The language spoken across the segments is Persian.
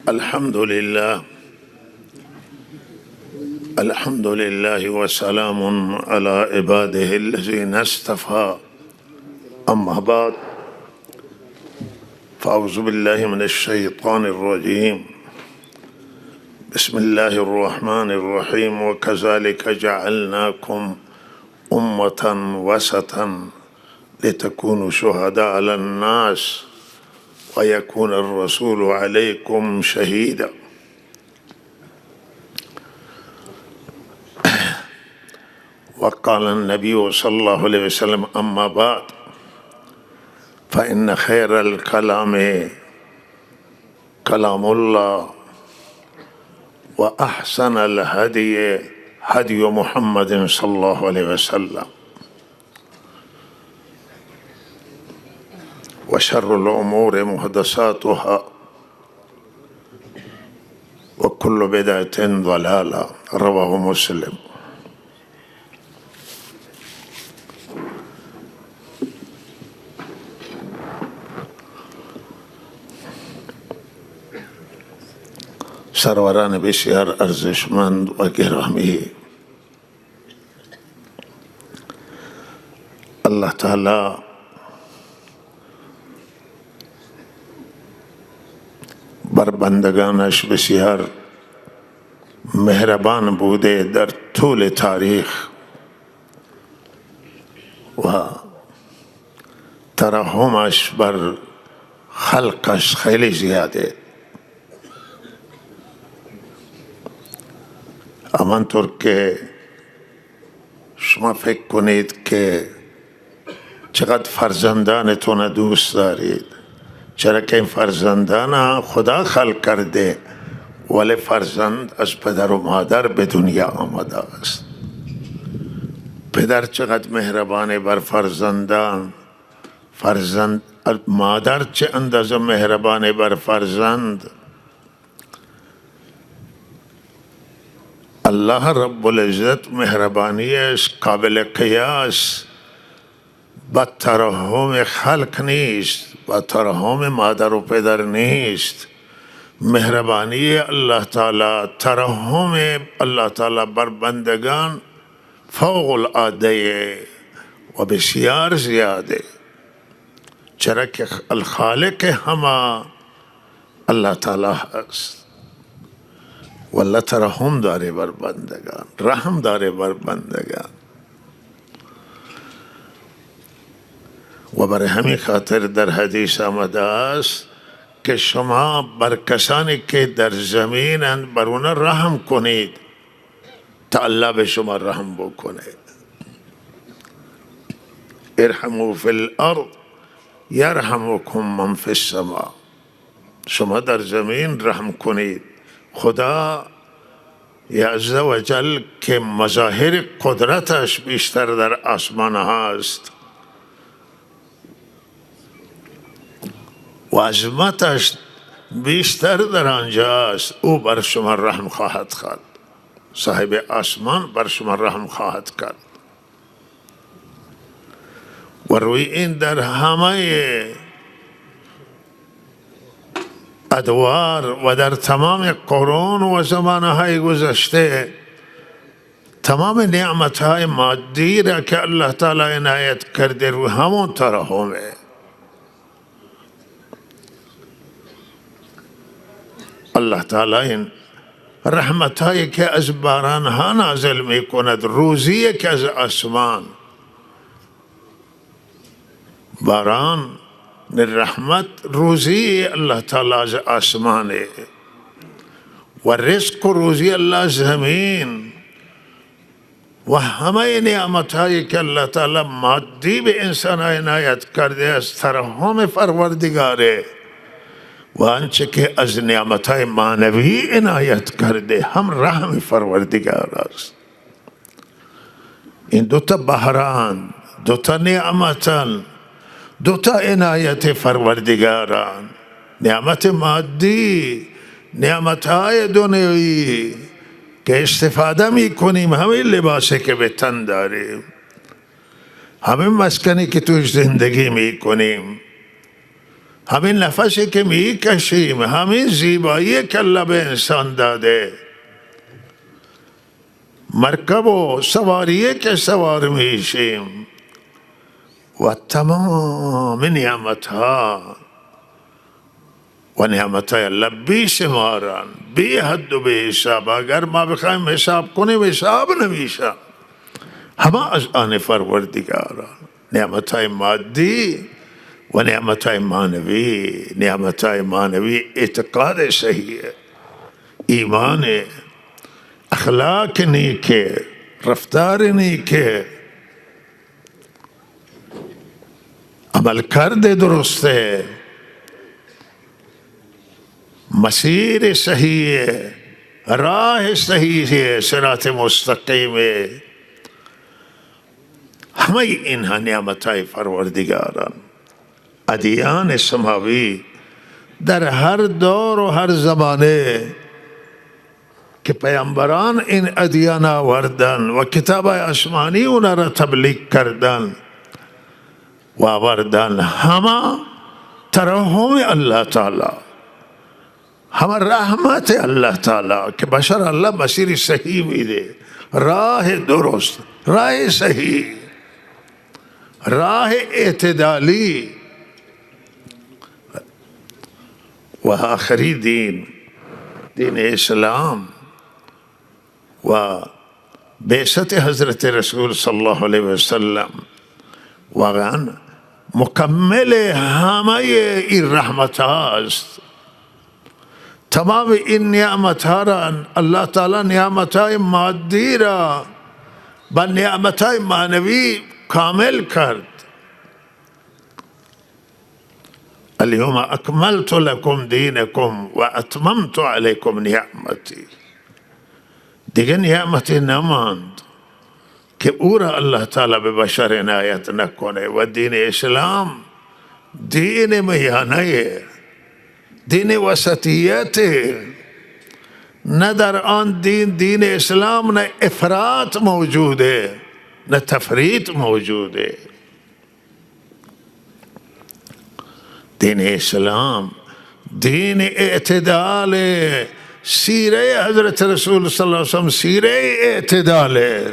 الحمد لله وسلام على عباده الذين اصطفى. أما بعد، فأعوذ بالله من الشيطان الرجيم. بسم الله الرحمن الرحيم. وكذلك جعلناكم أمة وسطا لتكونوا شهداء على الناس ويكون الرسول عليكم شهيدا. وقال النبي صلى الله عليه وسلم: أما بعد، فإن خير الكلام كلام الله، وأحسن الهدي هدي محمد صلى الله عليه وسلم، وشر الأمور محدثاتها، وكل بدعة ضلالة. رواه مسلم. سروران بسیار ارزشمند و گرامی، الله تعالی بر بندگانش بسیار مهربان بوده در طول تاریخ و ترحمش بر خلقش خیلی زیاده. همانطور که شما فکر کنید که چقدر فرزندانتون دوست دارید، چرا که این فرزندان خدا خلق کرده، ولی فرزند از پدر و مادر به دنیا آمده است. پدر چقدر مهربانه بر فرزندان، مادر چه اندازه مهربانه بر فرزند. الله رب العزت مهربانیش قابل قیاس با ترحم خلق نیست، با ترحم مادر و پدر نیست. مهربانی الله تعالی، ترحم الله تعالی بر بندگان فوق العاده و بسیار زیاده، چرا که الخالق همه الله تعالی است. والله ترحم داره بر بندگان، رحم داره بر بندگان. و برای همین خاطر در حدیث آمده است که شما بر کسانی که در زمینند بر اونا رحم کنید تا الله به شما رحم بکنه. ارحموا فی الارض یرحمکم من فی السماء. شما در زمین رحم کنید. خدا عز و جل که مظاهر قدرتش بیشتر در آسمان هاست و عظمتش بیشتر در آنجاست، او بر شما رحم خواهد کرد. صاحب آسمان بر شما رحم خواهد کرد. و روی این در همه ادوار و در تمام قرون و زمانهای گذشته تمام نعمتهای مادی را که الله تعالی عنایت کرده رو همون ترحمه. الله تعالی این رحمتهایی که از بارانها نازل می کند، روزی که از آسمان باران رحمت، روزی الله تعالی از آسمانه و رزق و روزی الله زمین و همه نعمتهایی که الله تعالی مادی به انسان عنایت کرده از ترحم پروردگاره و آنچه که از نعمتهای معنوی عنایت کرده هم رحم پروردگار است. این دوتا بحران، دوتا نعمتان، دوتا عنایت پروردگاران، نعمت مادی، نعمتهای دنیوی که استفاده می کنیم، همین لباسی که به تن داریم، همین مسکنی که توش زندگی می کنیم، همین نفسی که میکشیم، همین زیبایی که الله به انسان داده، مرکب و سواریه که سوار میشیم و تمام نعمتها و نعمتهای الله بی شمارن، بی حد و بی حساب. اگر ما بخوایم حساب کنیم حساب نمیشه. همه از آن پروردگاران، نعمتهای مادی و نعمتهای معنوی. نعمتهای معنوی اعتقاد صحیح، ایمان، اخلاق نیکه، رفتار نیکه، عمل کرده درسته، مسیر صحیح، راه صحیح، صراط مستقیم. همه اینها نعمتهای پروردگاران. ادیان سماوی در هر دور و هر زمانه که پیامبران این ادیان آوردن و کتاب آسمانی اونا را تبلیغ کردن و آوردن، همه ترحم الله تعالی، همه رحمت الله تعالی که بشر الله مسیر صحیح میده، راه درست، راه صحیح، راه اعتدالی. و آخری دین، دین اسلام و بعثت حضرت رسول صلی الله علیه وسلم واقعا مکمل همه این رحمت هاست. تمام این نعمت ها را الله تعالی نعمت های مادی را با نعمت های معنوی کامل کرد. اليوم اکملت لکم دینکم و اتممت علیکم نعمتی. دیگه نعمتی نماند که او را الله تعالی به بشر عنایت نکنه. و دین اسلام دین میانه، دین وسطیت. نه در آن دین اسلام نه افراط موجوده نه تفریط موجوده. دین اسلام دین اعتدال. سیره حضرت رسول صلی الله علیه وسلم سیره اعتدال.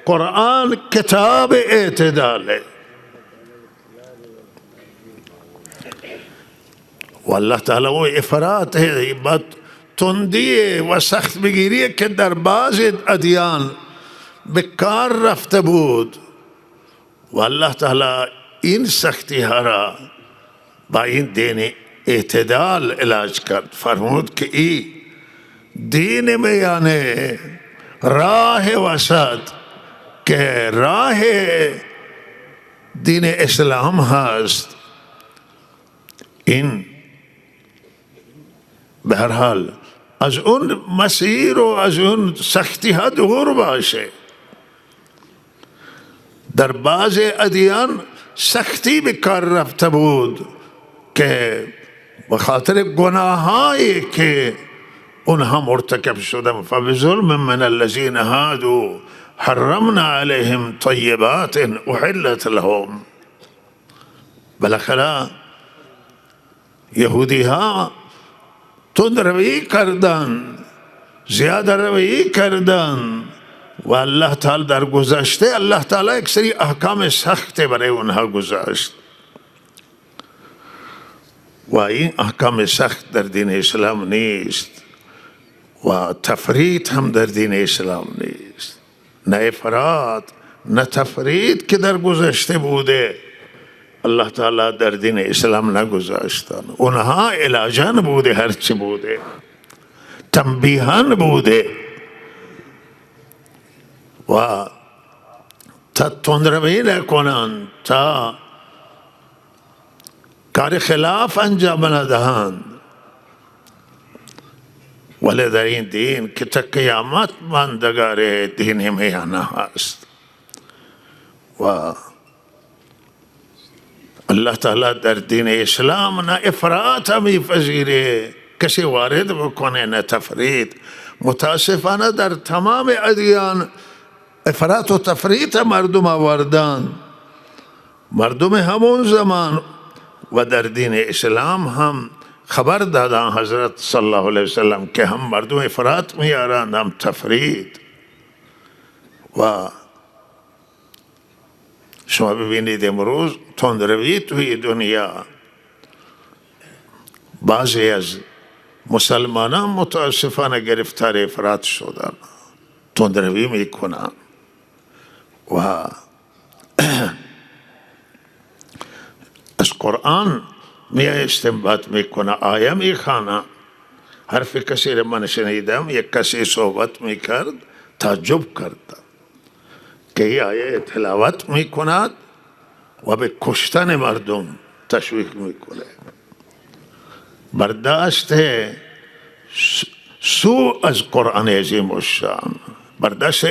قرآن کتاب اعتدال. والله تعالی و افراط ہے، بات تندی و سخت بگیری که در بعض ادیان به کار رفته بود و الله تعالی این سختی ها را با این دین اعتدال علاج کرد. فرمود که این دین میانه، راه وسط که راه دین اسلام هست، این به هر حال از اون مسیر و از اون سختی ها دور باشه. در بعض ادیان سختی به کار رفته بود که به خاطر گناهایی که اونها مرتکب شدن. فبظلم من الذین هادوا حرمنا علیهم طیبات احلت لهم. بالاخره یهودی ها تند روی کردن، زیاده روی کردن و الله تعالی در گذشته الله تعالی یک سری احکام سخت برای اونها گذاشت و این احکام سخت در دین اسلام نیست و تفریط هم در دین اسلام نیست. نه افراط نه تفریط که در گذشته بوده الله تعالی در دین اسلام نگذاشتن. اونها علاجان بوده، هرچی بوده تنبیهان بوده و تا تندروی نکنند، تا کار خلاف انجام ندهند. ولی در این دین که تا قیامت ماندگار دین میانه هست و الله تعالی در دین اسلام نه افراط میپذیره کسی وارد بکنه نه تفریط. متاسفانه در تمام ادیان افراط و تفریط مردم آوردن. مردم همون زمان و در دین اسلام هم خبر دادن حضرت صلی الله علیه وسلم که هم مردم افراط میارند هم تفرید. و شما ببینید امروز تندروی توی دنیا، بعضی از مسلمانان متاسفانه گرفتار افراط شدن، تندروی میکنن و از قرآن می استنباط میکنه، آیه میخوانه. حرف کسی را من شنیدم، یک کسی صحبت میکرد، تعجب کرد که این آیه تلاوت میکند و به کشتن مردم تشویق میکنه. برداشت سو از قرآن عظیم الشان، برداشت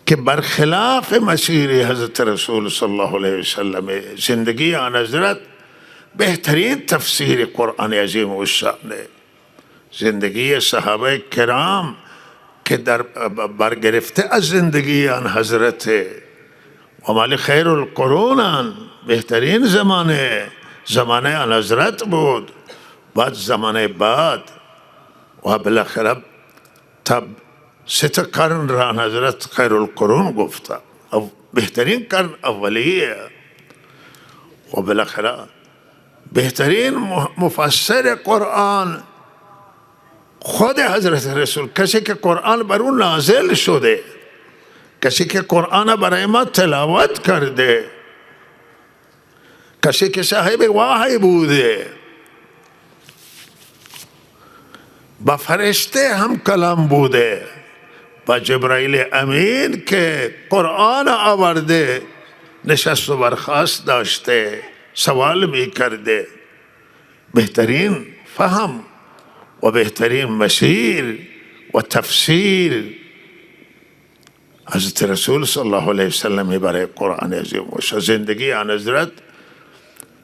که برخلاف مسیر حضرت رسول صلی الله علیه وسلم، زندگی آن حضرت بهترین تفسیر قرآن عظیم الشانه. زندگی صحابه کرام که در برگرفته از زندگی آن حضرت و مال خیر القرون، بهترین زمانه آن حضرت بود. بعد زمانه بعد و بالاخره تب 3 قرن را آن حضرت خیر القرون گفته، بهترین قرن اولیه. و بالاخره بهترین مفسر قرآن خود حضرت رسول، کسی که قرآن بر اون نازل شده، کسی که قرآن برای ما تلاوت کرده، کسی که صاحب وحی بوده، با فرشته هم کلام بوده، با جبرائیل امین که قرآن آورده نشست و برخاست داشته، سوال می کرده. بهترین فهم و بهترین مسیر و تفسیر حضرت رسول صلی الله علیه وسلم برای قرآن عظیم و زندگی آن حضرت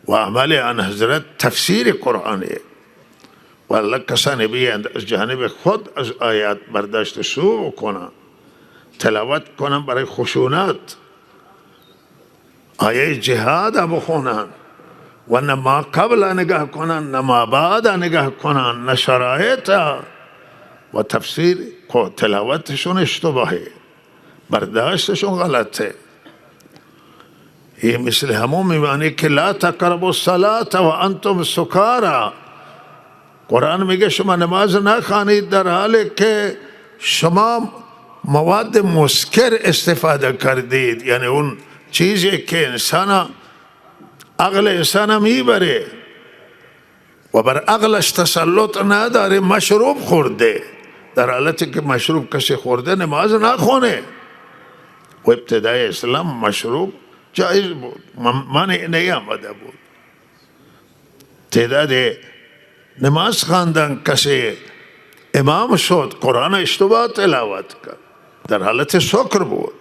و عمل آن حضرت تفسیر قرآنه. و الله کسانی بیند از جانب خود از آیات برداشت سو کنن، تلاوت کنن برای خشونت، آیه جهاد بخونن و نه ما قبل نگاه کنن نه ما بعد نگاه کنن، نه شرایط و تفسیر تلاوتشون اشتباهه، برداشتشون غلطه. این مثل همون میمانی که لا تقربوا الصلاة و انتم سکارا. قرآن میگه شما نماز نخوانید در حالی که شما مواد مسکر استفاده کردید، یعنی اون چیزی که عقل انسان میبره و بر عقلش تسلط نداره، مشروب خورده، در حالتی که مشروب کسی خورده نماز نخونه. و ابتدای اسلام مشروب جایز بود، مانع نیامده بود. تعداد نماز خواندن کسی امام شد، قرآن اشتباه تلاوت کرد، در حالت سکر بود.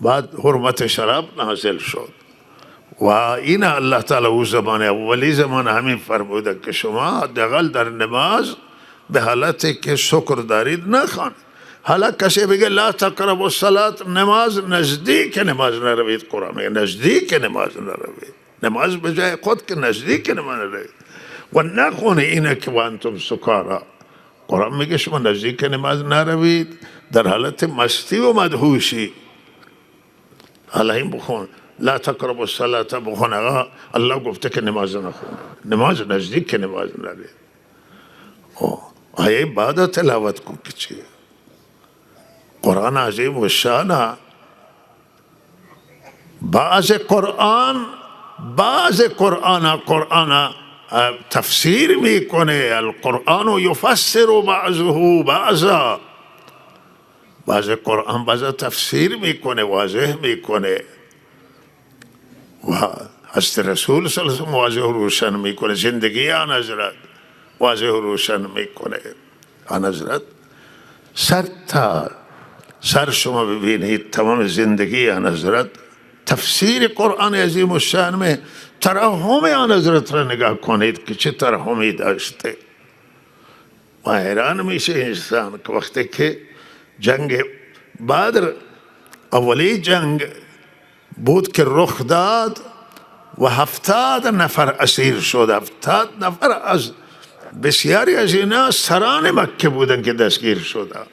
بعد حرمت شراب نازل شد و این الله تعالی او زمان اولی زمان همین فرموده که شما حداقل در نماز به حالتی که سکر دارید نخوانید. حالا کسی بگه لا تقربوا الصلاة، نماز نزدیک نماز نروید، قرآن میگه نزدیک نماز نروید، نماز به جای خود که نزدیک نماز نروید و نخونه اینه که وانتم سکارا. قرآن میگه شما نزدیک نماز نروید در حالت مستی و مدهوشی. حالا این بخون لا تقربوا الصلاة بخون، الله گفته که نماز نخون، نماز نزدیک نماز نروید. آیه بعد تلاوت کن که چیه؟ قرآن عظیم و شانه. بعض قرآن تفسیر میکنه، القرآن یفسر بعضه بعضا. بعض قرآن بعضا تفسیر میکنه، واضح میکنه و حضرت رسول صلی الله علیه وسلم واضح و روشن میکنه، زندگی آن حضرت واضح و روشن میکنه. آن حضرت سر شما ببینید تمام زندگی آن حضرت تفسیر قرآن عظیم الشان میں ترحم آن حضرت را نگاه کنید که چه ترحمی داشته. و حیران میشه انسان که وقتی که جنگ بدر، اولی جنگ بود که رخ داد و 70 نفر اسیر شد. 70 نفر از بسیاری از اینا سران مکه بودن که دستگیر شدن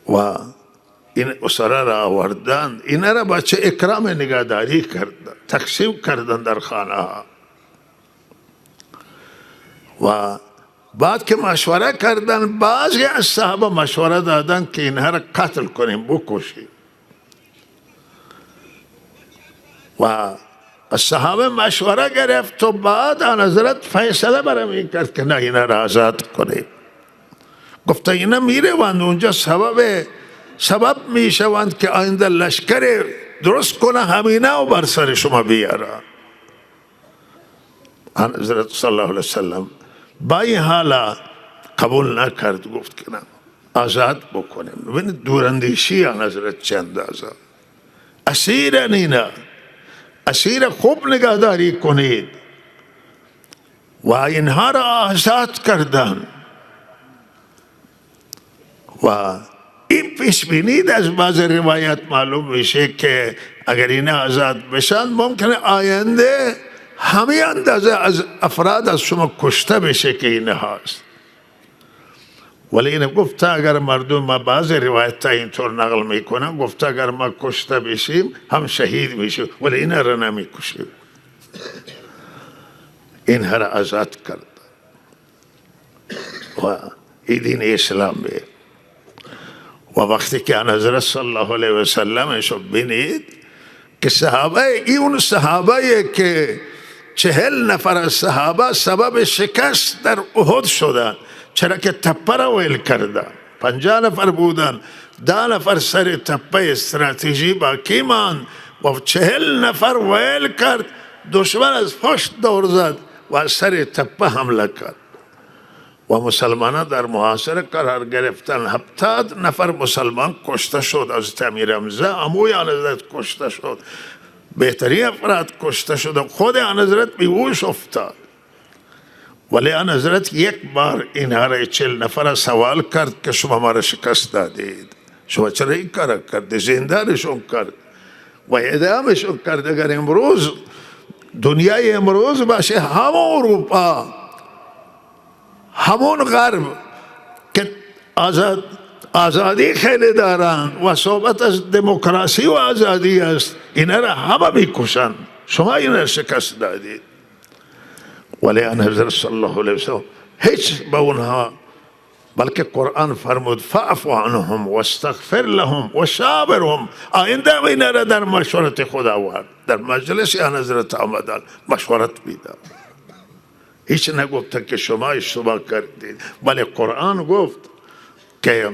و این اسرا را آوردند. اینا را بچه اکرام نگهداری کردن، تقسیم کردن در خانه ها و بعد که مشوره کردن بعضی از صحابه مشوره دادن که اینها را قتل کنیم، بکشیم و صحابه مشوره گرفت و بعد آن حضرت فیصله برام این کرد که نه اینا را آزاد کنیم. گفت اینا میره وند اونجا سبب میشوند که آینده لشکر درست کنه همینه و بر سر شما بیاره. آن حضرت صلی الله علیه وسلم با این حالا قبول نکرد، گفت که نه آزاد بکنیم. ببینید دوراندیشی آن حضرت چند آزاد. اسیر نینا، اسیر خوب نگهداری کنید و اینها را آزاد کردن و این پیش بینید از بعض روایت معلوم میشه که اگر این آزاد بشن ممکنه آینده همه اندازه از افراد از شما کشته بشه که این هاست. ولی این گفته اگر مردم، ما بعض روایت اینطور نقل میکنن، گفته اگر ما کشته بشیم هم شهید میشیم، ولی این را نمیکشیم. این را آزاد کرد و این دین اسلام به. و وقتی که آن حضرت صلی الله علیه و سلم شو بینید که صحابه، اون صحابه که 40 نفر از صحابه سبب شکست در احد شدن، چرا که تپه را ویل کردن. 50 نفر بودن، 10 نفر سر تپه استراتژی باقی ماند و 40 نفر ویل کرد. دشمن از پشت دور زد و سر تپه حمله کرد و مسلمانان در محاصره قرار گرفتن. 70 نفر مسلمان کشته شد. از امیر حمزه عموی آن حضرت کشته شد، بهترین افراد کشته شد، خود آن حضرت بیهوش افتاد. ولی آن حضرت یک بار اینها را 40 نفر سوال کرد که شما ما را شکست دادید، شما چرا این کار کرد؟ زندانشون کرد و اعدامشون کرد. اگر امروز دنیای امروز باشه، همون اروپا، همون غرب که آزادی خیلی دارند و صحبت از دموکراسی و آزادی است، اینا را همه میکشن، شما اینا را شکست دادید. ولی آن حضرت صلی الله علیه وسلم هیچ به اونها، بلکه قرآن فرمود فاعف عنهم واستغفر لهم وشاورهم. آینده اینا را در مشورت خدا آورد، در مجلس آن حضرت آمدن مشورت میداد. هیچ نگفت که شما اشتباه کردید، ولی قرآن گفت که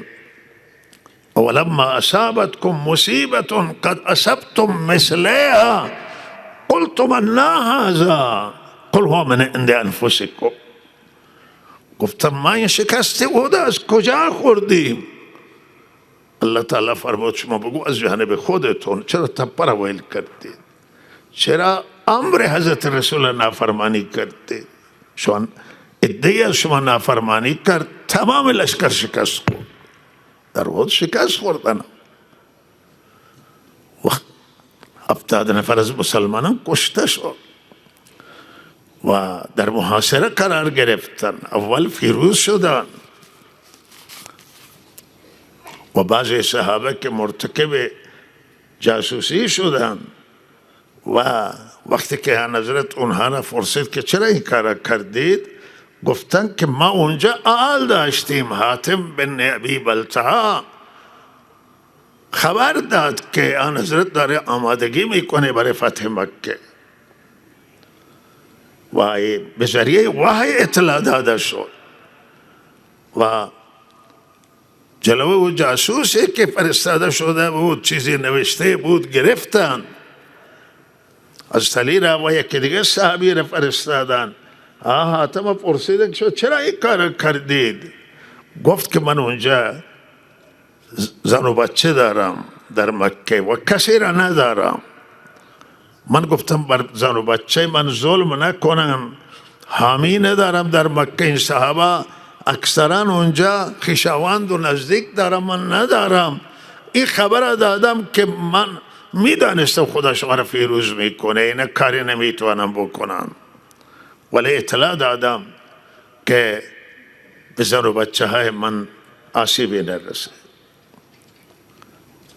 ولما اصابتكم مصیبة قد اصبتم مثلها قلتم ان هذا قل هو من عند انفسكم. گفتم ما این شکست احد از کجا خوردیم؟ الله تعالی فرمود شما بگو از جانب خودتون. چرا تپه را ویل کردید؟ چرا امر حضرت رسول نافرمانی کردید؟ شما ادعی از شما نافرمانی کرد، تمام لشکر شکست خورد. در احد شکست خوردن و 70 نفر از مسلمانان کشته شد و در محاصره قرار گرفتن. اول فیروز شدن و بعضی صحابه که مرتکب جاسوسی شدن و وقتی که حضرت اونها را فرصت که چرا این کار کردید، گفتن که ما اونجا آل داشتیم. حاتم بن ابی بلتعه خبر داد که آن حضرت داره آمادگی میکنه برای فتح مکه و به ذریعه وحی اطلاع داده شد و جلوه و جاسوسی که فرستاده شده بود، چیزی نوشته بود، گرفتن. از تلی را و یکی دیگه صحابی را فرستادن. حاتم پرسیدن که چرا این کار کردید؟ گفت که من اونجا زن و بچه دارم در مکه و کسی را ندارم. من گفتم بر زن و بچه من ظلم نکنم، حامی ندارم در مکه. این صحابه اکثرا اونجا خویشاوند و نزدیک دارم، من ندارم. این خبر دادم که من میدانستم خدا شما را فیروز میکنه، اینا کاری نمیتوانم بکنم، ولی اطلاع دادم که به زن و بچه های من آسیبی نرسه.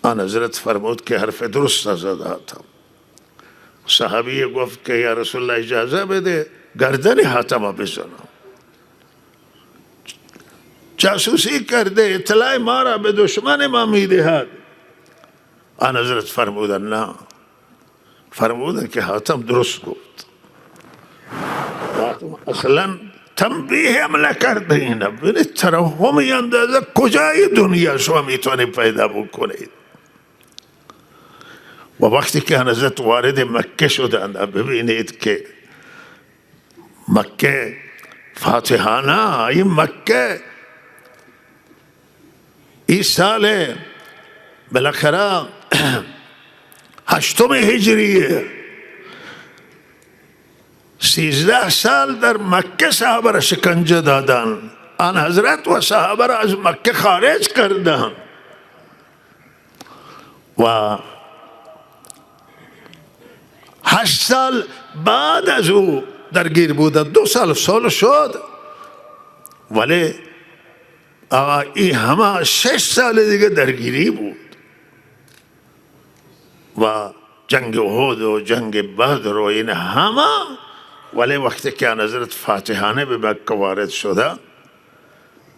آن حضرت فرمود که حرف درست زدم. صحابی گفت که یا رسول الله اجازه بده گردن حاتم بزنم. جاسوسی کرده، اطلاع ما را به دشمن ما میدهد. آن حضرت فرمودن نه، فرمودن که حاتم درست گفت. حاتم اصلا تنبیه هم نکرده. اینا ببینید ترحمی اندازه کجای دنیا شما میتونید پیدا بکنید. و وقتی که حضرت وارد مکه شدند، ببینید که مکه فاتحانه، این مکه این سال بالاخره 8 هجریه، 13 سال در مکه صحابه را شکنجه دادن. آن حضرت و صحابه را از مکه خارج کردن و 8 سال بعد از او درگیر بودن. 2 سال صلح شد، ولی این همه 6 سال دیگه درگیری بود و جنگ احد و جنگ بدر و این همه. ولی وقتی که حضرت فاتحانه به مکه وارد شده،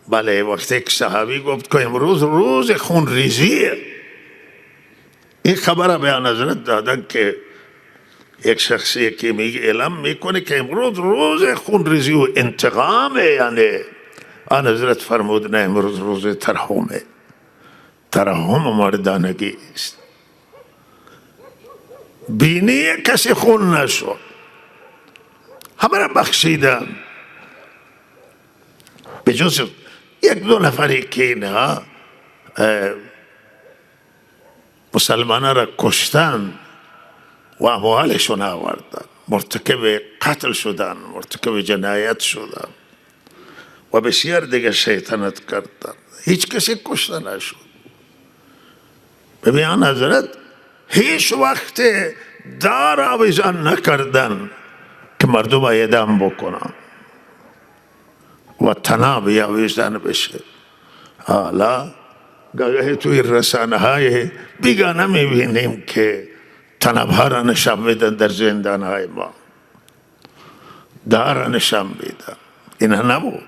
بله، وقتی که صحابی گفت که امروز روز خون ریزیه، این خبر به حضرت دادن که یک شخصی که میگه اعلام میکنه که امروز روز خون ریزی و انتقامه. یعنی آن حضرت فرمود نه، امروز روز ترحمه، ترحم مردانگی است. بینی کسی خون نشد، همه را بخشیدن به جز 1-2 نفری که اینها مسلمان را کشتن و اموالشون آوردن، مرتکب قتل شدن، مرتکب جنایت شدن و بسیار دیگه شیطنت کردن. هیچ کسی کشته نشد. ببین حضرت هیچ وقت دار آویزان نکردن که مردم اعدام بکنن و تناب آویزان بشه. حالا گاهی توی رسانه های بیگانه میبینیم که تناب ها را نشان میدن در زندان های ما، دار را نشان میدن. اینا نبود.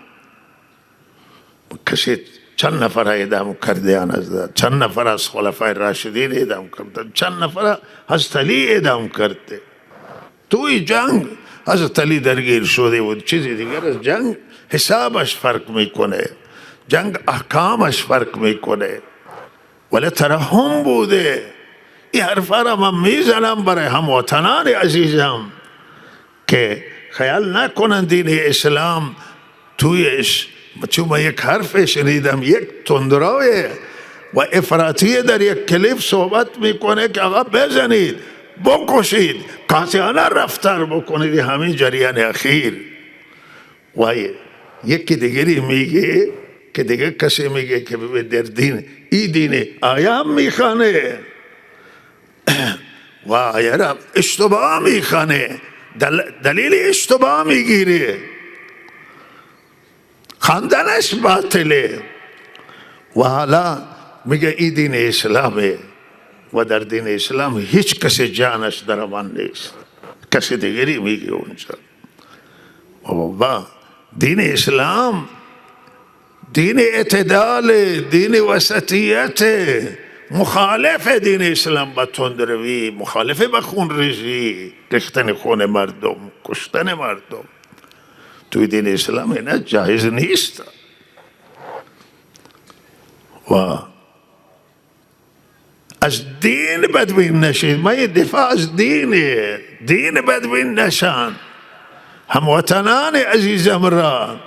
کسی چند نفر اعدام کرده، چند نفر از خلفای راشدین اعدام کرده، چند نفر حضرت علی اعدام کرده. توی جنگ حضرت علی درگیر شده بود. چیزی دیگر از جنگ حسابش فرق میکنه، جنگ احکامش فرق میکنه، ولی ترحم بوده. این حرفا را من میزنم برای هموطنان عزیزم که خیال نکنن دین اسلام تویش، چون من یک حرف شنیدم، یک تندروی و افراطی در یک کلیپ صحبت میکنه که آقا بزنید، بکشید، قاطعانه رفتار بکنید. همین جریان اخیر. و یکی دیگری میگه که دیگه کسی میگه که در دین، این دین آیا میخانه و آیا را اشتباه میخانه، دلیل اشتباه میگیره، خواندنش باطله. و حالا میگه این دین اسلامه و در دین اسلام هیچ کسی جانش در امان نیست. کسی دیگری میگه اونجا. و دین اسلام دین اعتدال، دین وسطیت، مخالف دین اسلام با تندروی، مخالف با خون ریزی، ریختن خون مردم، کشتن مردم. توی دین اسلام اینا جایز نیست. و از دین بدبین نشید. من یه دفاع از دینه، دین بدبین نشان. هموطنان عزیزم را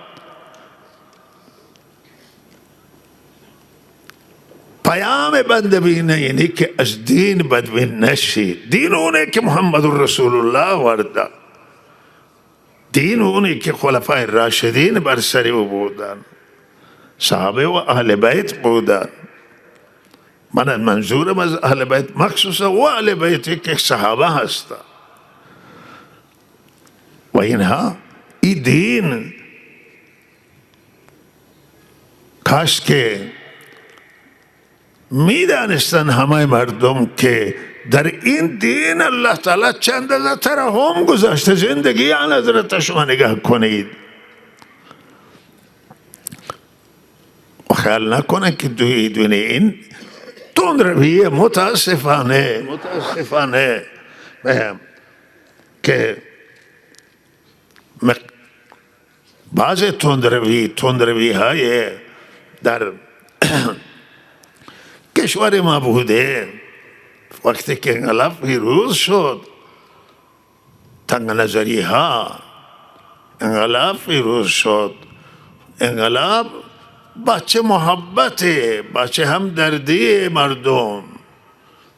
پیام بنده بینه، یعنی که از دین بدبین نشید. دین اونه که محمد رسول الله ورده، دین اونه که خلفای راشدین بر سری بودن، صحابه و اهل بیت بودن. من منظورم از اهل بیت مخصوصا و اهل بیتی که صحابه هستا و اینها این دین کاش که میدانستن همه مردم که در این دین الله تعالی چند از ترحم گذاشته. زندگی آن حضرت شما نگاه کنید و خیال نکنه که دوی دونه این تندروی متاسفانه که بعض تندروی های در کشور ما بوده. وقتی که انقلاب پیروز شد، تنگ نظری ها انقلاب پیروز شد، انقلاب بچه محبت، بچه همدردی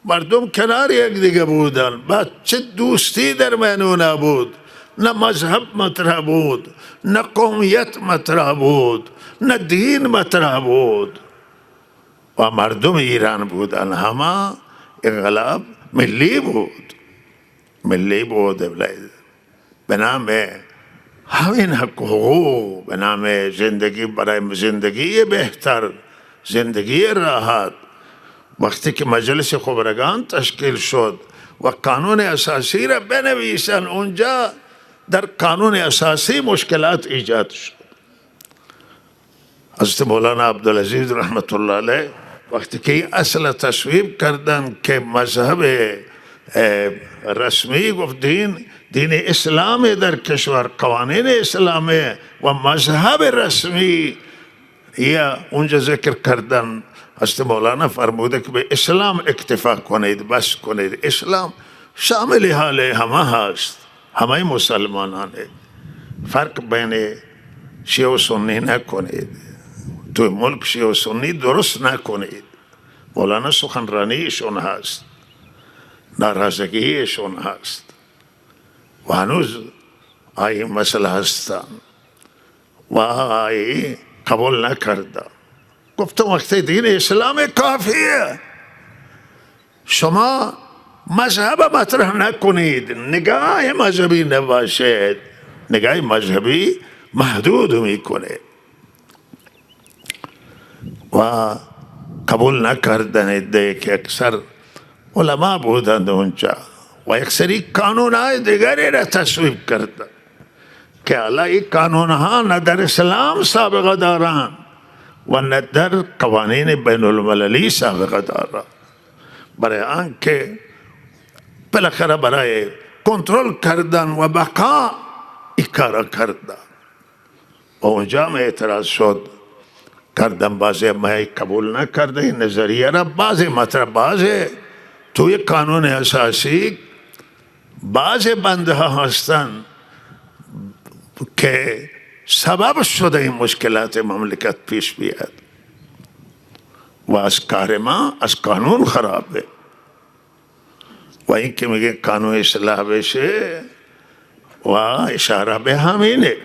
مردم کنار یک دیگه بودن، بچه دوستی در میانه نبود، نه مذهب مطرح بود، نه قومیت مطرح بود، نه دین مطرح بود و مردم ایران بودن. همه انقلاب ملی بود به نام همین حق حقوق، به نام زندگی برای زندگی بهتر، زندگی راحت. وقتی که مجلس خبرگان تشکیل شد و قانون اساسی را بنویسن، اونجا در قانون اساسی مشکلات ایجاد شد. حضرت مولانا عبدالعزیز رحمت الله علیه وقتی که اصل تصویب کردن که مذهب رسمی گفت دین اسلام در کشور، قوانین اسلامی و مذهب رسمی، یا اونجا ذکر کردن حضرت مولانا فرموده که به اسلام اکتفا کنید، بس کنید. اسلام شامل حال همه هست، همه مسلمانانه. فرق بین شیعه و سنی نکنید، تو ملک شیعه و سنی درست نکنید. مولانا سخنرانیشون هست، ناراضگیشون هست و هنوز آئی مسئله هستن و آئی قبول نکردن. گفتم وقتی دین اسلام کافیه، شما مذهب مطرح نکنید، نگاه مذهبی نباشید، نگاه مذهبی محدود میکنه و قبول نکردن ده که اکثر علما بودند اونجا و یک سری قانونهای دیگری را تصویب کردن که حالا این قانونها نه در اسلام سابقه دارن و نه در قوانین بین المللی سابقه دارن. برای آنکه بالاخره برای کنترل کردن و بقا این کارا کردن و اونجا هم اعتراض شد کردن. بعضی ما قبول نکرده این نظریه را، بعضی مطلب بعضی توی قانون اساسی بعضی بنده ها هستن که سبب شده این مشکلات مملکت پیش بیاد و از کار ما از قانون خرابه و این که میگه قانون اصلاح بشه و اشاره به همینه.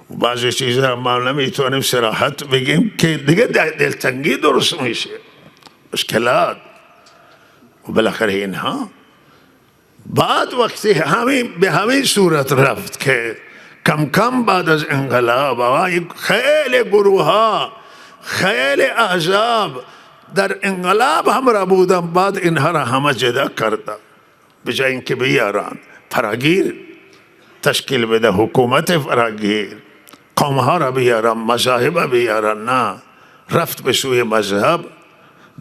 بعضی چیزا ما نمیتونیم صراحت بگیم که دیگه دلتنگی درست میشه، مشکلات و بالاخره اینها. بعد وقتی به همین صورت رفت که کم کم بعد از انقلاب خیلی گروه ها، خیلی احزاب در انقلاب همراه بودن، بعد اینها را همه جدا کردن. بجای اینکه بیارن فراگیر تشکیل بده، حکومت فراگیر، قوم ها را بیارن، مذاهب بیارن، نه، رفت به سوی مذهب.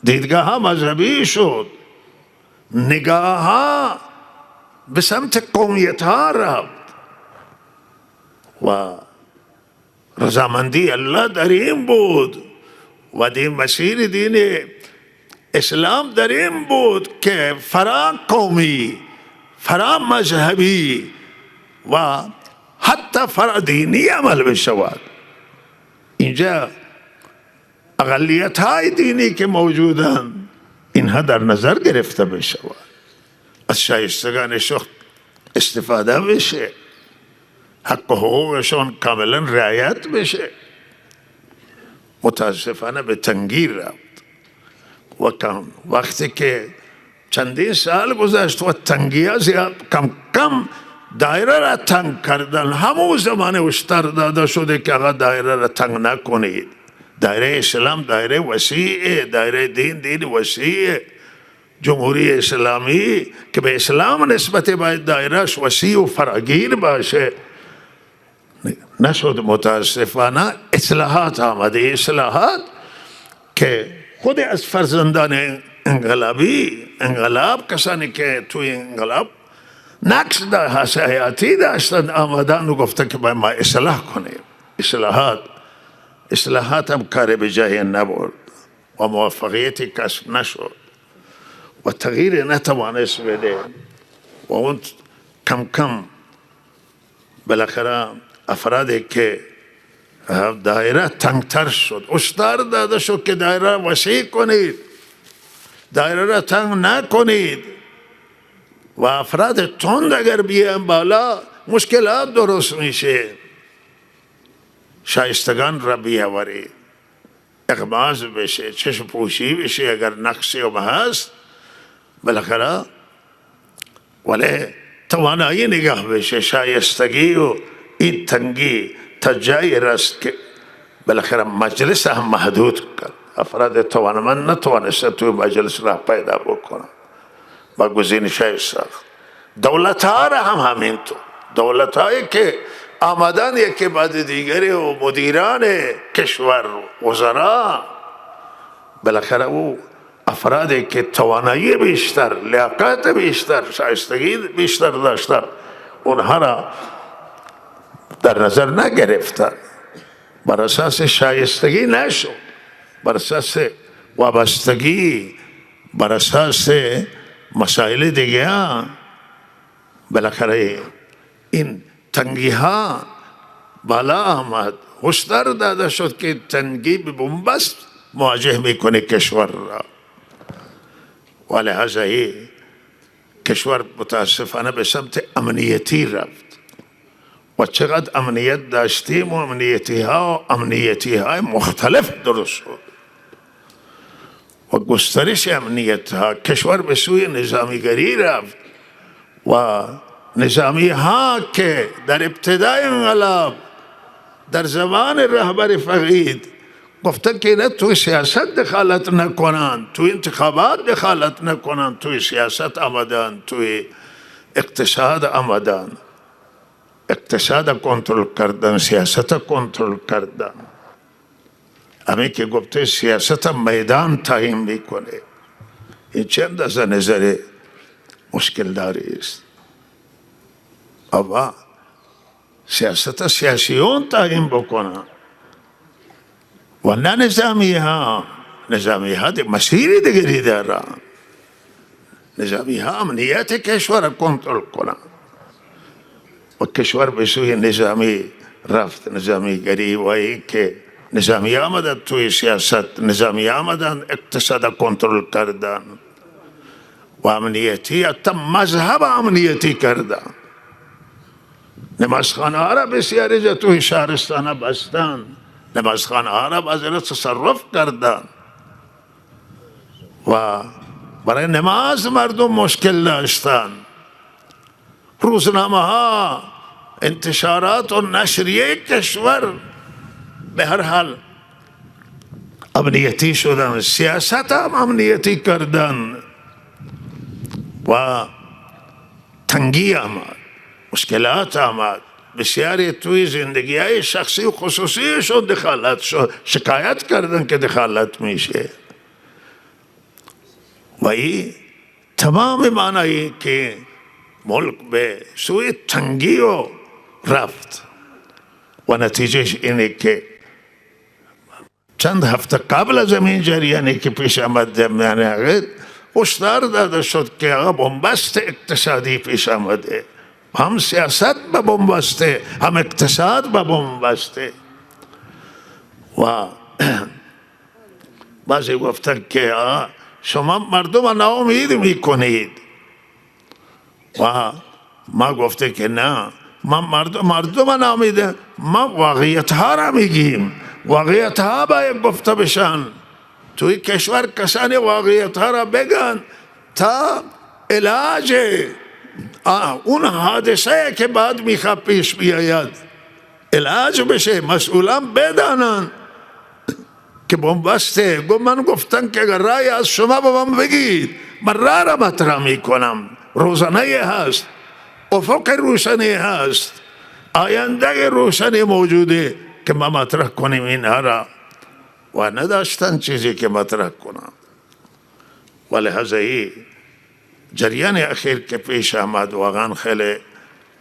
دیدگاه ها مذهبی شد، نگاه ها به سمت قومیت ها رفت و رضامندی الله در این بود و دین مسیر دین اسلام در این بود که فرا قومی، فرا مذهبی و حتی فرا دینی عمل بشود. اینجا اقلیت های دینی که موجودن اینها در نظر گرفته بشود، از شایستگانشون استفاده بشه، حق و حقوقشون کاملا رعایت بشه. متاسفانه به تنگیر رفت و وقتی که چندین سال گذشت و تنگیه زیاد کم کم دایره را تنگ کردن، همون زمان اشتر داده شده که آقا دایره را تنگ نکنید. دایره اسلام دایره وسیعه، دایره دین وسیعه. جمهوری اسلامی که به اسلام نسبت باید دایرهش وسیع و فراگیر باشه نشد. متاسفانه اصلاحات آمده، اصلاحات که خود از فرزندان انقلاب کسانی که توی انقلاب نقش حیاتی داشتن آمدن و گفته که ما اصلاح کنیم. اصلاحات هم کار به جای نبرد و موفقیتی کسب نشد و تغییر نتوانست بده و اون کم کم بالاخره افرادی که دایره تنگتر شد، هشدار داده شد که دایره وسیع کنید، دایره را تنگ نکنید و افراد تند اگر بیان بالا مشکلات درست میشه. شایستگان را بیاورید، اغماز بشه، چشم پوشی بشه اگر نقصی و هست بالاخره، ولی توانایی نگاه بشه. شایستگی و این تنگی تا جایی رست که بالاخره مجلس هم محدود کرد. افراد توانمند نتوانست توی مجلس راه پیدا بکنن با گزینش های سخت. دولت ها را هم همینطور، دولت هایی که آمدن یکی بعد دیگری و مدیران کشور وزرا بالاخره او افرادی که توانایی بیشتر، لیاقت بیشتر، شایستگی بیشتر داشتن اونها را در نظر نگرفتن، بر اساس شایستگی نشد، بر اساس وابستگی، بر اساس مسائل دیگه بالاخره این تنگی ها بالا آمد. هشدار داده شد که تنگی به بنبست مواجه میکنه کشور را و لحاظا کشور متاسفانه به سمت امنیتی رفت و چقدر امنیت داشتیم و امنیتی های مختلف درست شد و گسترش امنیت ها. کشور به سوی نظامیگری رفت و نظامی ها که در ابتدای انقلاب در زمان رهبر فقید گفتن که نه توی سیاست دخالت نکنن، توی انتخابات دخالت نکنن، توی سیاست آمدن، توی اقتصاد آمدن، اقتصاد کنترل کردن، سیاست کنترل کردن. همین که گفته سیاست میدان تعیین میکنه، این چند از نظر مشکل داری است. اما سیاست سیاسیون تعیین بکنن و نه نظامی ها مسیر دیگری دارن. نظامی ها امنیت کشور کنترل کنن و کشور به سوی نظامی رفت، نظامیگری و ای که نظامی آمدن توی سیاست، نظامی آمدن اقتصاد کنترل کردن و امنیتی حتی مذهب امنیتی کردن. نمازخانه ها را بسیاری جا توی شهرستان بستن، نمازخانه ها را بازی تصرف کردن و برای نماز مردم مشکل داشتن. روزنامه ها، انتشارات و نشریه کشور به هر حال امنیتی شدن، سیاست هم امنیتی کردن و تنگی آمد، مشکلات آمد. بسیاری توی زندگی های شخصی و خصوصیشون دخالت شد، شکایت کردن که دخالت میشه و این تمام معنی که ملک به سوی تنگی و رفت و نتیجهش اینه که چند هفته قبل از این جریانی که پیش آمد هشدار داده شد که آقا بنبست اقتصادی پیش آمده، هم سیاست به بنبسته، هم اقتصاد به بنبسته و بعضی گفتن که شما مردم ناامید میکنید و ما گفته که نه، ما مردم ناامیده، ما واقعیت ها را میگیم، واقعیت ها باید گفته بشن. توی کشور کسانی واقعیت ها را بگن تا علاج اون حادثه که بعد میخواد پیش بیاید علاج بشه. مسئولان بدانند که بنبسته. من گفتن که اگر رای از شما به من بگید من رای را مطرح میکنم. روزنه هست، افق روشنی هست، آینده روشنی موجوده که ما مطرح کنیم اینها را، و نداشتن چیزی که مطرح کنم. ولهذا جریان اخیر که پیش آمد واقعا خیلی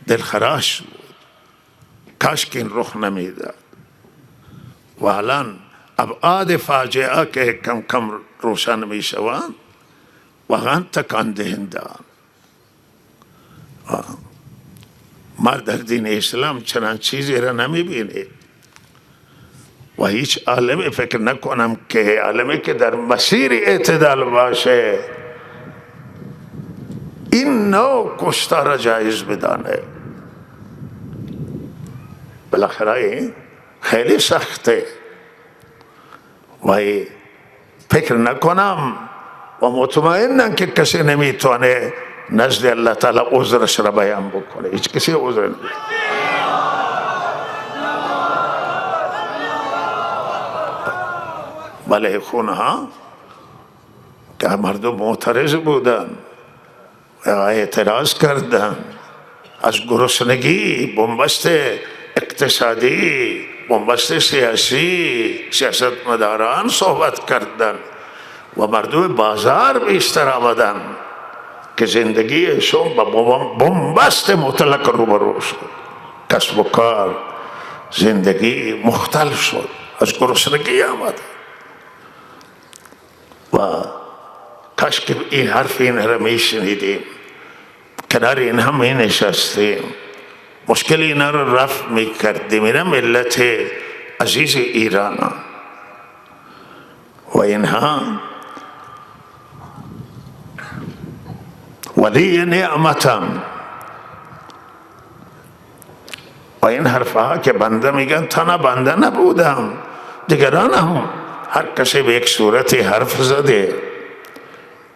دلخراش بود. کاش که این رخ نمیداد. و الان ابعاد فاجعه که کم کم روشن می شوند واقعا تکان دهنده. ما در دین اسلام چنان چیزی را نمی بینید و هیچ عالم فکر نکنم که عالمی که در مسیر اعتدال باشه این نوع کشتار جایز بدانه. بالاخره خیلی سخته و فکر نکنم و مطمئنم که کسی نمیتونه نزد الله تعالی عذرش را بیان بکنه. هیچ کسی عذر نمیتونه. بله خونها که مردم معترض بودن و اعتراض کردن، از گرسنگی، بنبست اقتصادی، بنبست سیاسی، سیاستمداران صحبت کردن و مردم بازار بیشتر آمدن که زندگیشون با بنبست مطلق روبرو شد. کسب و کار، زندگی مختل شد، از گرسنگی آمد. و کاش که این حرف این را می شنیدیم، کنار این هم می نشستیم، مشکل اینا را رفع می کردیم. این ملت عزیز ایران و اینها ولی نعمتم و این حرفها که بنده میگن تنها بنده نبودم، دیگران هم هر کسی به یک صورتی حرف زده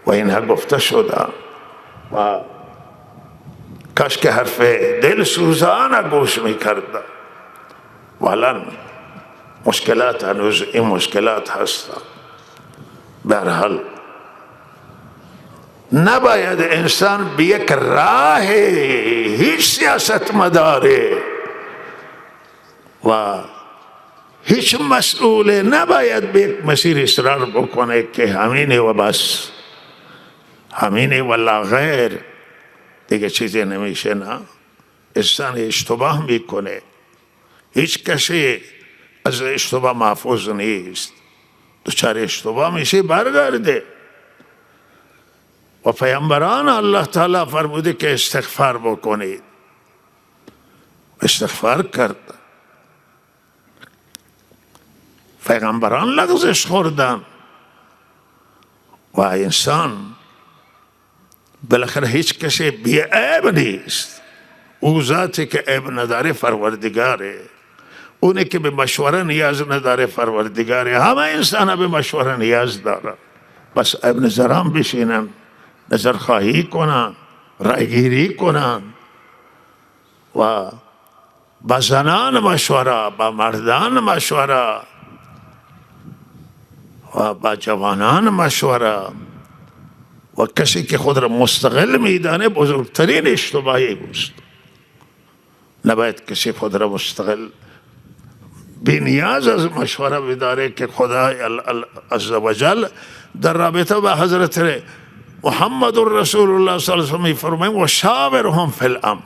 و اینها گفته شده و کاش که حرف دل سوزان گوش میکردم. والا مشکلات هنوز این مشکلات هستن. به هر حال نباید انسان به یک راه هیچ سیاست مداره و هیچ مسئول نباید به یک مسیر اصرار بکنه که همینه و بس، همینه و لا غیر، دیگه چیزی نمیشه. نه، انسان اشتباه میکنه. هیچ کسی از اشتباه محفوظ نیست. دچار اشتباه میشه برگرده. و پیامبران الله تعالی فرموده که استغفار بکنید. استغفار کرد. پیغمبران لغزش خوردن و انسان بالاخره هیچ کسی بی عیب نیست. او ذاتی که عیب نداره پروردگاره. اونی که به مشوره نیاز نداره پروردگاره. همه انسان به مشوره نیاز داره، بس عیب نظران بشینن، نظر خواهی کنن، رایگیری کنن و با زنان مشوره، با مردان مشوره و با جوانان مشوره. و کسی که خود را مستقل میدانه بزرگترین اشتباهی است. نباید کسی خود را مستقل بی نیاز از مشوره بداره که خدای عزوجل در رابطه با حضرت محمد رسول الله صلی الله علیه و سلم میفرماید و شاورهم فی الامر،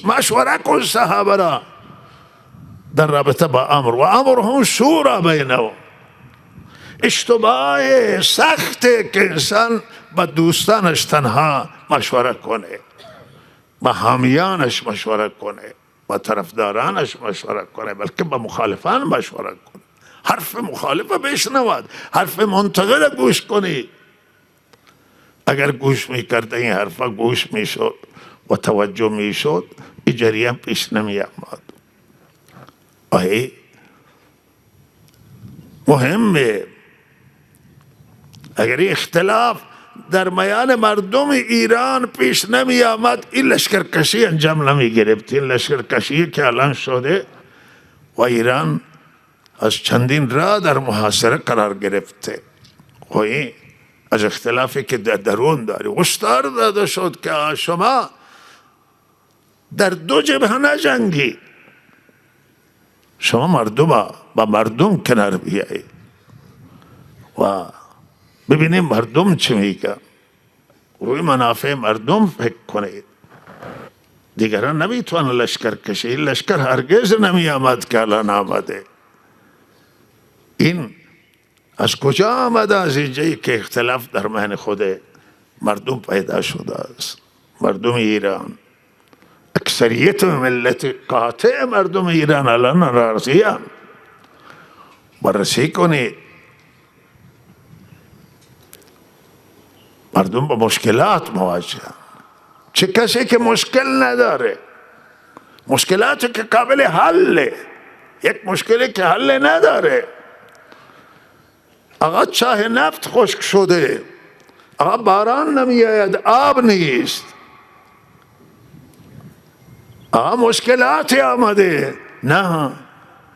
مشوره کن صحابه را در رابطه با امر و امرهم شورا بینهم. اشتباه سخته که انسان با دوستانش تنها مشوره کنه، با حامیانش مشوره کنه، با طرفدارانش مشوره کنه، بلکه با مخالفان مشوره کنه. حرف مخالف بشنود، حرف منتقد گوش کنی. اگر گوش میکرده این حرفا گوش میشد و توجه میشد، این جریان پیش نمی آمد. مهمه اگر این اختلاف در میان مردم ایران پیش نمی آمد این لشکرکشی انجام نمی گرفت. این لشکرکشی که الان شده و ایران از چندین راه در محاصره قرار گرفته و این از اختلافی که در درون داری. هشدار داده شد که شما در دو جبهه نجنگی، شما مردم با مردم کنار بیایی و ببینیم مردم چی میگن، روی منافع مردم فکر کنید. دیگران نمیتوان لشکر کشی. این لشکر هرگز نمی آمد که الان آمده. این از کجا آمده؟ از اینجایی که اختلاف در میان خود مردم پیدا شده است. مردم ایران، اکثریت ملت قاطع مردم ایران الان راضی هم. بررسی کنید، مردم با مشکلات مواجه هم. چه کسی که مشکل نداره، مشکلاتی که قابل حله، یک مشکلی که حل نداره. آقا چاه نفت خشک شده، آقا باران نمی آید، آب نیست، آقا مشکلاتی آمده. نه،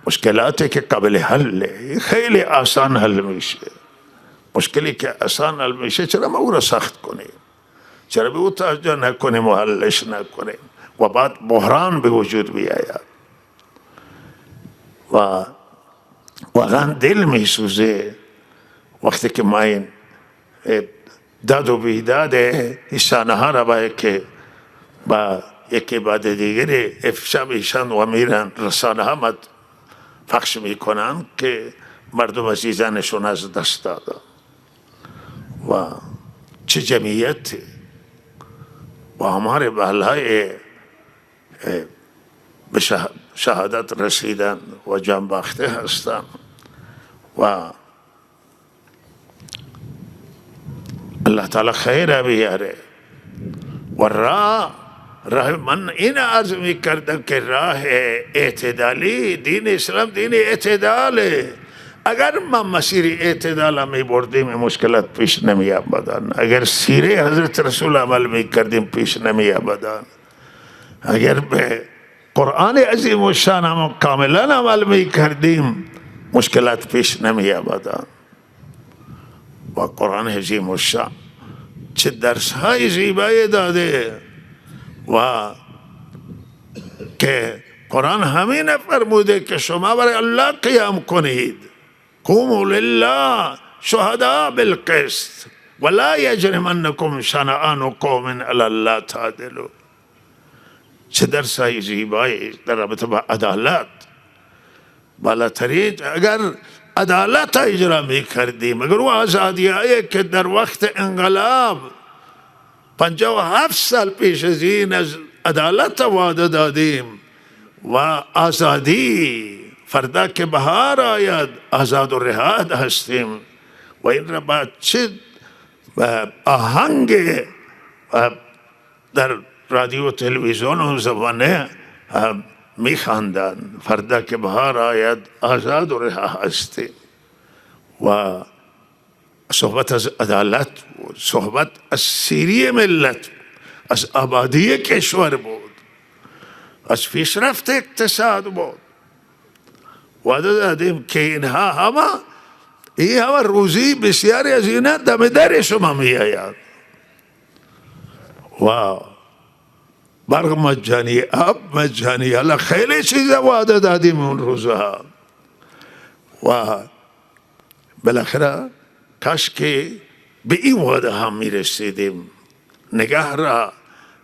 مشکلاتی که قابل حله خیلی آسان حل میشه. مشکلی که آسان حل میشه چرا ما او را سخت کنیم؟ چرا به او توجه نکنیم و حلش نکنیم و بعد بحران به وجود بیاید؟ و واقعا دل میسوزه وقتی که ما این داد و بیداد ایشانه ها را باید که با یکی بعد دیگری افشا میشن و میرن رسانه ها پخش میکنن که مردم عزیزانشون از دست دادن. و چه جمعیت و هماره بالای به شهادت رسیدن و جانباخته هستن و الله تعالی خیر بیاره. و راه من این عرض می کردم که راه اعتدالی، دین اسلام دین اعتداله. اگر ما مسیر اعتدال می بردیم مشکلات پیش نمی آمدن. اگر سیره حضرت رسول عمل می کردیم پیش نمی آمدن. اگر به قرآن عظیم و شان هم کاملا عمل می کردیم مشکلات پیش نمی آمدن. و قرآن عظیم و شان چه درس های زیبایی داده و که قرآن همین فرموده که شما برای الله قیام کنید. قوموا لله شهداء بالقسط ولا یجرمنکم شنآن قوم علی الله تعدلوا. چه درس های زیبایی در رابطه با عدالت. بالاترین اگر عدالت اجرا می کردیم، اگر وہ آزادی هایی که در وقت انقلاب 57 سال پیش از این از عدالت وعده دادیم و آزادی فردا که بهار آید آزاد و رهاد هستیم و این را با چه آهنگ در رادیو و تلویزیون اون زمانه می خواندن فردا که بهار آید آزاد و رها هستیم. و صحبت از عدالت بود، صحبت از سیری ملت، از آبادی کشور بود، از پیشرفت اقتصاد بود. وعده دادیم که اینها همه روزی بسیاری از اینا دم در شما می آید. و برق مجانی، آب مجانی، حالا خیلی چیزا وعده دادیم اون روزها. و بالاخره کاش که به این وعده هم می رسیدیم.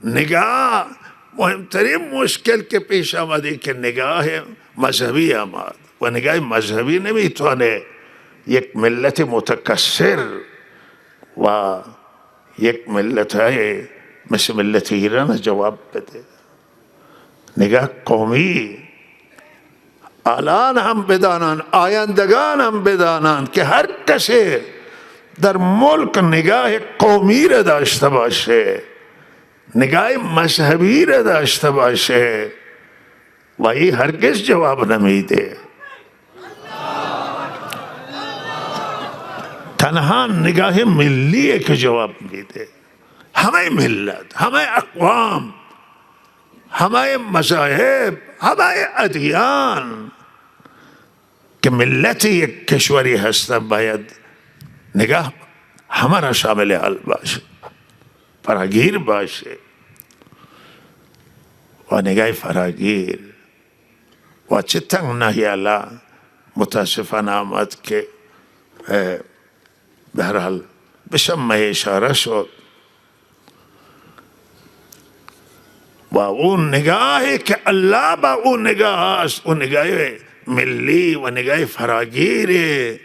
نگاه مهمترین مشکل که پیش آمده که نگاه مذهبی آمد و نگاه مذهبی نمیتونه یک ملت متکثر و یک ملت های مثل ملت ایران جواب بده. نگاه قومی الان هم بدانن، آیندگان هم بدانن که هر کسی در ملک نگاه قومی را داشته باشه، نگاه مذهبی را داشته باشه و این هرگز جواب نمیده. تنها نگاه ملیه که جواب میده. همه ملت، همه اقوام، همه مذاهب، همه ادیان که ملت یک کشوری هستن باید نگاه همه را شامل حال باشه، فراگیر باشه. و نگاه فراگیر و چه تنگناهی الله متاسفانه آمد که به هر حال به شمه اشاره شد و اون نگاهی که الله با اون نگاه است، اون نگاه ملی و نگاه فراگیره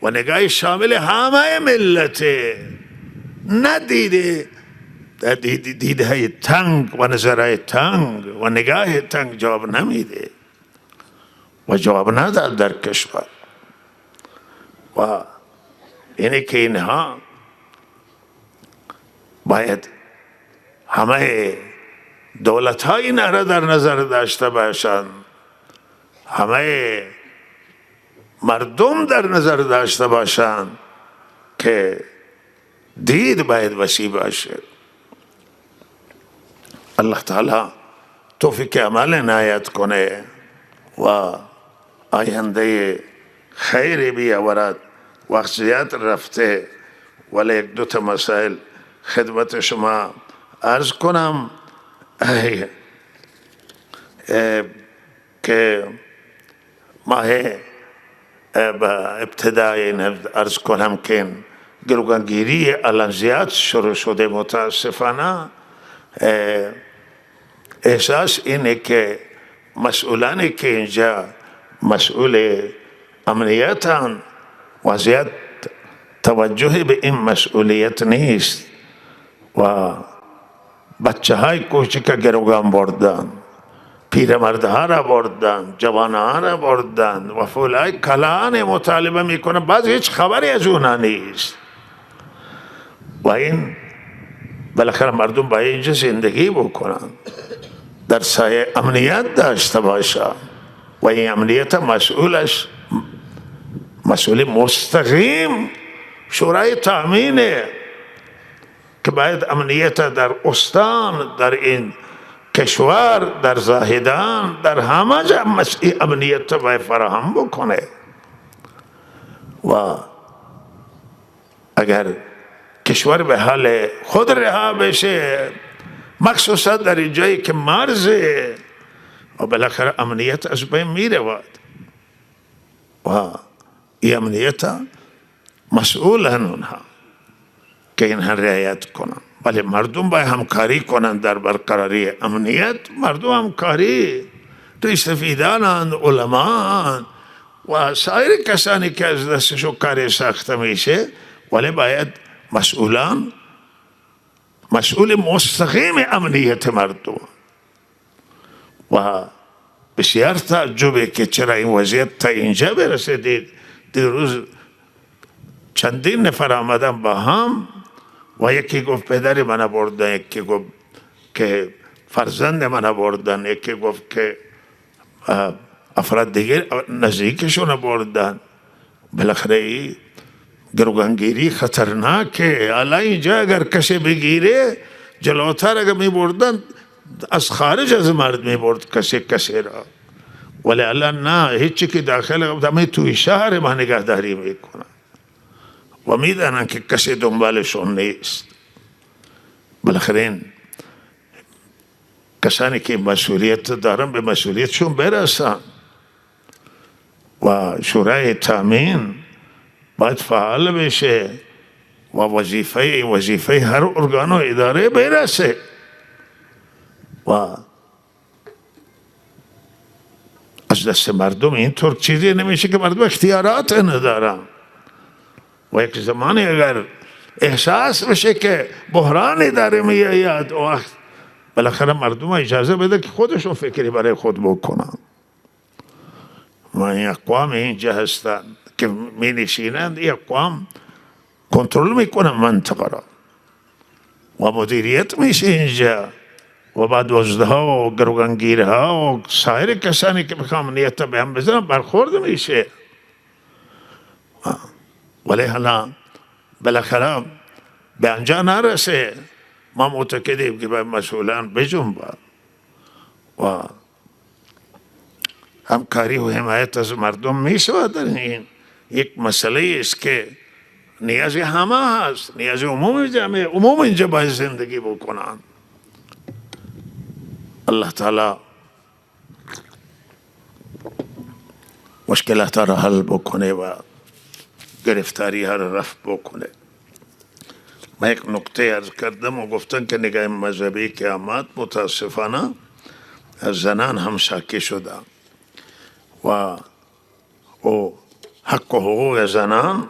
و نگاه شامل همه ملته، ندیده دیده تنگ و نظرهای تنگ و نگاه تنگ جواب نمیده و جواب نداد در کشور. و اینه که اینها باید همه دولت های اینها را در نظر داشته باشند، همه مردم در نظر داشته باشند که دید باید وسیع باشه. الله تعالی توفیق عمل عنایت کنه و آینده خیری بیاورد. وقت زیاد رفته ولی یک دو تا مسائل خدمت شما عرض کنم که ماه ابتدای عرض کنم که گروگانگیری الان زیاد شروع شده. متاسفانه احساس اینه که مسئولانی که اینجا مسئول امنیتان و زیاد توجه به این مسئولیت نیست و بچه های کوچک گروگان بردن، پیرمردها را بردن، جوانها را بردن و فولای کلان مطالبه میکنن، بعض هیچ خبری از اونا نیست. و این بالاخره مردم باید اینجا زندگی بکنن، در سایه امنیت داشته باشه و این امنیت مسئول مستقیم شورای تامینه که باید امنیت در استان، در این کشور، در زاهدان، در همه جا امنیت باید فراهم بکنه. و اگر کشور به حال خود رها بشه، مخصوصا در این جایی که مرزه و بالاخره امنیت از بین میرود و این امنیت مسئولن اونها که اینها رعایت کنن. ولی مردم باید همکاری کنن در برقراری امنیت. مردم همکاری، توی سفیدانند، علمان و سایر کسانی که از دستشو کاری ساخته میشه، ولی باید مسئول مستقیم امنیت مردم. و بسیار تعجبه که چرا این وضعیت تا اینجا برسید. دیروز چندین نفر آمدن با هم و یکی گفت پدر من بردن، یکی گفت که فرزند من بردن، یکی گفت که افراد دیگر نزدیکشون بردن. بالاخره گروگانگیری خطرناکه. الان اینجا اگر کسی بگیره جلوتر اگر می بردن از خارج از مرد می برد کسی را، ولی الان نه، هیچی که داخل همه توی شهر ما نگهداری میکنن و میدانن که کسی دنبالشون نیست. بالاخره کسانی که مسئولیت دارن به مسئولیتشون برسن و شورای تامین باید فعال بشه و وظیفه هر ارگان و اداره برسه. و از دست مردم اینطور چیزی نمیشه که مردم اختیارات ندارن. و یک زمانی اگر احساس بشه که بحرانی داره میاد، وقت بالاخره مردم اجازه بده که خودشون فکری برای خود بکنن. و این اقوام اینجا هستن که می نشینند، این اقوام کنترل میکنن منطقه را و مدیریت میشه اینجا و بعد دزدها و گروگانگیرها و سایر کسانی که میخوان امنیت به هم بزنن برخورد میشه. ولی حالا بالاخره به آنجا نرسه. ما معتقدیم که به مسئولان بجنبه و همکاری و حمایت از مردم می شود. در این یک مسئله است که نیاز همه هست، نیاز عموم جامعه، عموم اینجا باید زندگی بکنن. الله تعالی مشکلات را حل بکنه و گرفتاری ها را رفع بکنه. من یک نکته عرض کردم و گفتن که نگاه مذهبی که آمد متاسفانه از زنان هم شاکی شده و او حق و حقوق زنان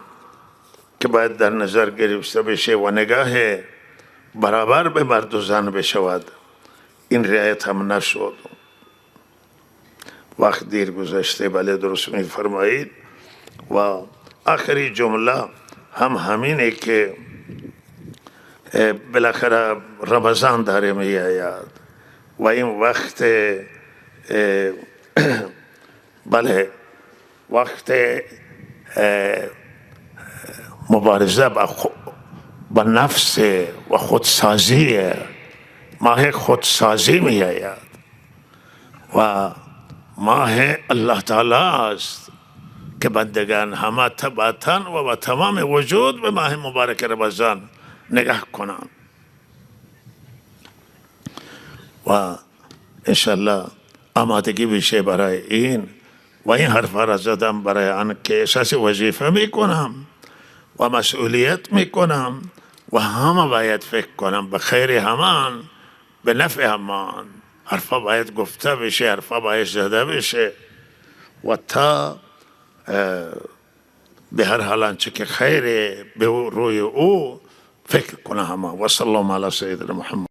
که باید در نظر گرفته بشه و نگاه برابر به مرد و زن بشود، این رعایت هم نشد. وقت دیر گذشته. بله درست می فرمایید. و آخری جمله هم همینه که بالاخره رمضان داره می آید و این وقت بله وقت مبارزه با نفس و خودسازی، ماه خودسازی می آید و ماه الله تعالی است که بندگان همه تباتن و با تمام وجود به ماه مبارک رمضان نگاه کنند و انشالله آمادگی بشه برای این و این حرف را زدم برای آن که احساس وظیفه میکنم و مسئولیت میکنم و همه باید فکر کنم به خیر همان، به نفع همان. حرفا باید گفته بشه، حرفا باید زده بشه و تا به هر حال آنچه که خیره به روی او فکر کنه همه. و صلی الله علی سیدنا محمد.